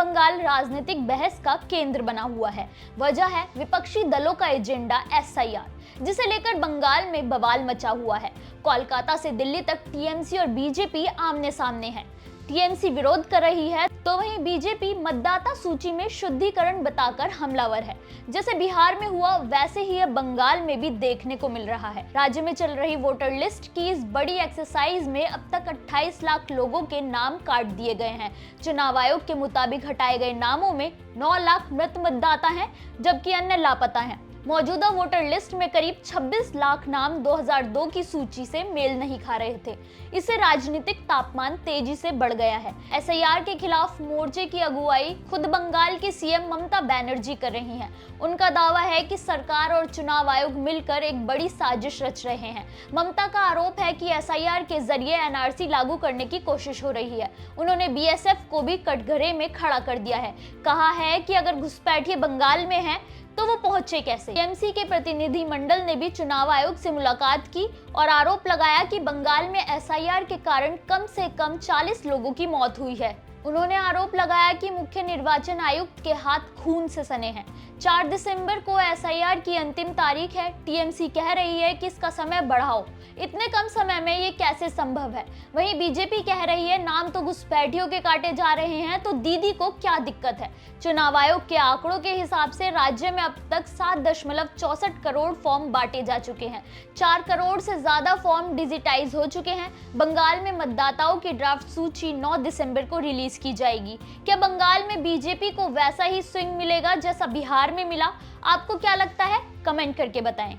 बंगाल राजनीतिक बहस का केंद्र बना हुआ है। वजह है विपक्षी दलों का एजेंडा एसआईआर, जिसे लेकर बंगाल में बवाल मचा हुआ है। कोलकाता से दिल्ली तक टीएमसी और बीजेपी आमने सामने हैं। टीएमसी विरोध कर रही है तो वहीं बीजेपी मतदाता सूची में शुद्धिकरण बताकर हमलावर है। जैसे बिहार में हुआ वैसे ही अब बंगाल में भी देखने को मिल रहा है। राज्य में चल रही वोटर लिस्ट की इस बड़ी एक्सरसाइज में अब तक 28 लाख लोगों के नाम काट दिए गए हैं। चुनाव आयोग के मुताबिक हटाए गए नामों में 9 लाख मृत मतदाता हैं, जबकि अन्य लापता हैं। मौजूदा वोटर लिस्ट में करीब 26 लाख नाम 2002 की सूची से मेल नहीं खा रहे थे। इससे राजनीतिक तापमान तेजी से बढ़ गया है। एसआईआर के खिलाफ मोर्चे की अगुवाई खुद बंगाल की सीएम ममता बनर्जी कर रही हैं। उनका दावा है कि सरकार और चुनाव आयोग मिलकर एक बड़ी साजिश रच रहे हैं। ममता का आरोप है कि एसआईआर के जरिए एनआरसी लागू करने की कोशिश हो रही है। उन्होंने बीएसएफ को भी कटघरे में खड़ा कर दिया है। कहा है कि अगर घुसपैठिए बंगाल में हैं तो वो पहुंचे कैसे। टीएमसी के प्रतिनिधि मंडल ने भी चुनाव आयोग से मुलाकात की और आरोप लगाया कि बंगाल में एसआईआर के कारण कम से कम 40 लोगों की मौत हुई है। उन्होंने आरोप लगाया कि मुख्य निर्वाचन आयुक्त के हाथ खून से सने हैं। 4 दिसंबर को एसआईआर की अंतिम तारीख है। टीएमसी कह रही है कि इसका समय बढ़ाओ। इतने कम समय में ये कैसे संभव है? वहीं बीजेपी कह रही है नाम तो घुसपैठियों के काटे जा रहे हैं तो दीदी को क्या दिक्कत है। चुनाव आयोग के आंकड़ों के हिसाब से राज्य में अब तक 7.64 करोड़ फॉर्म बांटे जा चुके हैं। 4 करोड़ से ज्यादा फॉर्म डिजिटाइज हो चुके हैं। बंगाल में मतदाताओं की ड्राफ्ट सूची 9 दिसंबर को रिलीज की जाएगी। क्या बंगाल में बीजेपी को वैसा ही स्विंग मिलेगा जैसा बिहार में मिला? आपको क्या लगता है? कमेंट करके बताएं।